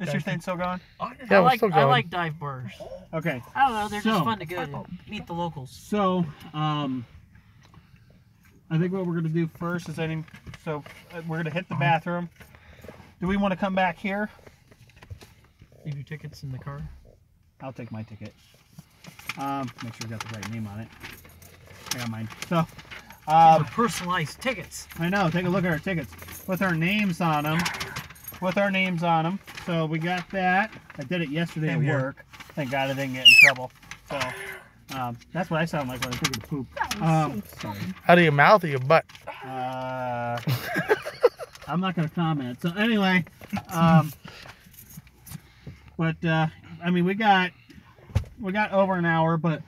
is your thing still going? yeah, I we're like still I going. like dive bars. Okay. I don't know. They're just So- fun to go to meet the locals. So, I think what we're gonna do first is we're gonna hit the bathroom. Do we want to come back here? Leave your tickets in the car. I'll take my ticket. Make sure we got the right name on it. I got mine. So, Personalized tickets. I know. Take a look at our tickets with our names on them. So we got that. I did it yesterday at work. Thank God I didn't get in trouble. So, that's what I sound like when I think of poop. Sorry. out of your mouth or your butt? I'm not going to comment. So anyway, but I mean, we got over an hour, but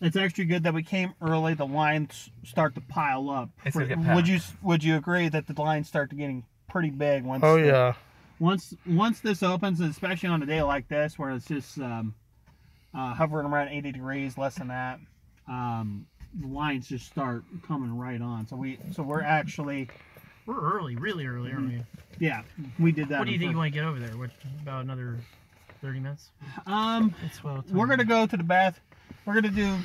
it's actually good that we came early. The lines start to pile up. It's gonna get packed. Would you agree that the lines start to getting pretty big once? Oh yeah. Once this opens, and especially on a day like this where it's just hovering around 80 degrees, less than that, the lines just start coming right on. So we're actually, We're early, really early, aren't we? yeah, we did that. What do you think you want to get over there? What, about another 30 minutes? It's well. We're gonna go to the bath. We're gonna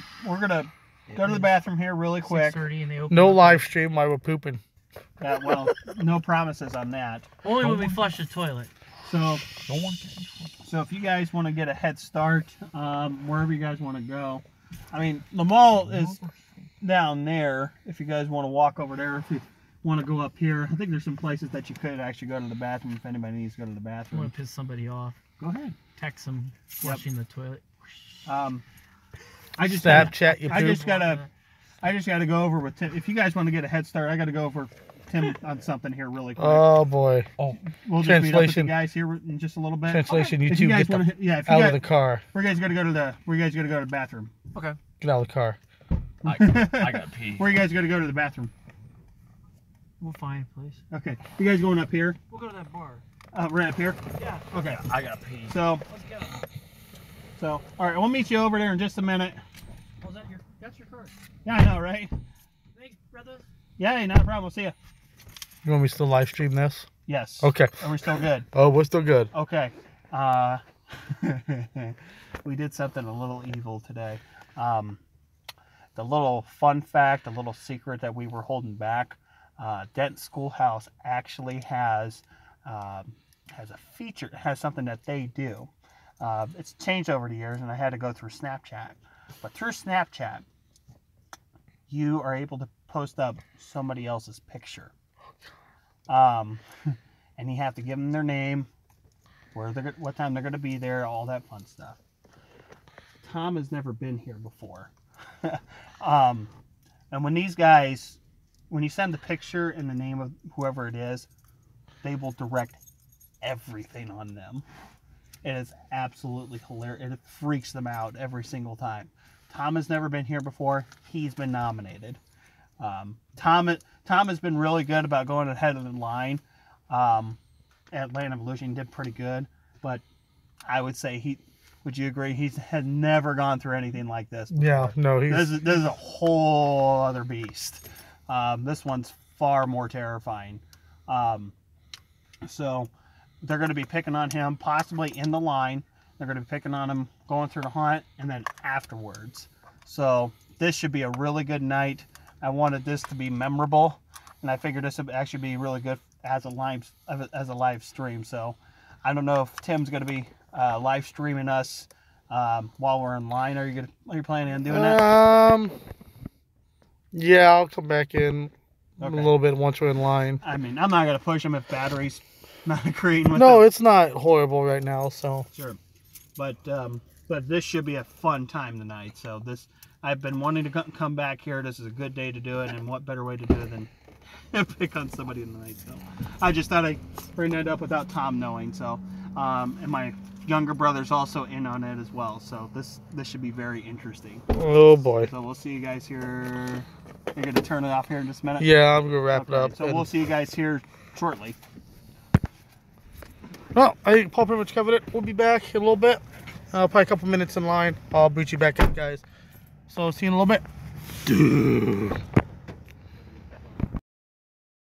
go to the bathroom here really quick. 6:30 and they open. No up. live stream while we're pooping. Well, no promises on that. Only when we flush the toilet. So, No one. so if you guys want to get a head start, wherever you guys want to go, I mean, the mall is down there. If you guys want to walk over there, if you want to go up here, I think there's some places that you could actually go to the bathroom if anybody needs to go to the I bathroom. want to piss somebody off. Go ahead. Text them flushing the toilet. I just gotta, Snapchat your I poop. just gotta go over with Tim. If you guys want to get a head start, I gotta go over Tim on something here really quick. Oh boy. Oh, We'll just meet up with you translation. guys here in just a little bit. Translation, If YouTube, you guys get the want to, yeah, if you out guys, of the car. where you guys gotta go to the bathroom. Okay. Get out of the car. I gotta pee. Where you guys gotta go to the bathroom? We'll find a place. Okay, you guys going up here? We'll go to that bar. Right up here. Yeah. Okay. I gotta pee. So Let's go. So, all right, we'll meet you over there in just a minute. Oh, that's your card. Yeah, I know, right? Thanks, brother. Yeah, not a problem. We'll see you. You want me to still live stream this? Yes. Okay. Are we still good? Oh, we're still good. Okay. We did something a little evil today. The little fun fact, a little secret that we were holding back. Dent Schoolhouse actually has a feature, has something that they do. It's changed over the years, and I had to go through Snapchat. But through Snapchat, you are able to post up somebody else's picture. And you have to give them their name, what time they're going to be there, all that fun stuff. Tom has never been here before. And when these guys, when you send the picture and the name of whoever it is, they will direct everything on them. It is absolutely hilarious. It freaks them out every single time. Tom has never been here before. He's been nominated. Tom has been really good about going ahead of the line. At Land of Illusion, did pretty good, but I would say would you agree, he had never gone through anything like this before. Yeah, no, This is a whole other beast. This one's far more terrifying. So they're going to be picking on him, possibly in the line. They're going to be picking on him going through the hunt, and then afterwards. So this should be a really good night. I wanted this to be memorable, and I figured this would actually be really good as a live stream. So I don't know if Tim's going to be live streaming us while we're in line. Are you planning on doing that? Yeah, I'll come back in Okay. a little bit once we're in line. I mean, I'm not going to push him if battery's not agreeing with No, him. it's not horrible right now, so. Sure. But this should be a fun time tonight. So I've been wanting to come back here. This is a good day to do it, and what better way to do it than pick on somebody in the night. So I just thought I'd bring that up without Tom knowing. So and my younger brother's also in on it as well. So this should be very interesting. Oh boy. So we'll see you guys here. You're gonna turn it off here in just a minute. Yeah, I'm gonna wrap it Okay, up. So we'll see you guys here shortly. Well, I think Paul pretty much covered it. We'll be back in a little bit. Probably a couple minutes in line. I'll boot you back up, guys. So see you in a little bit.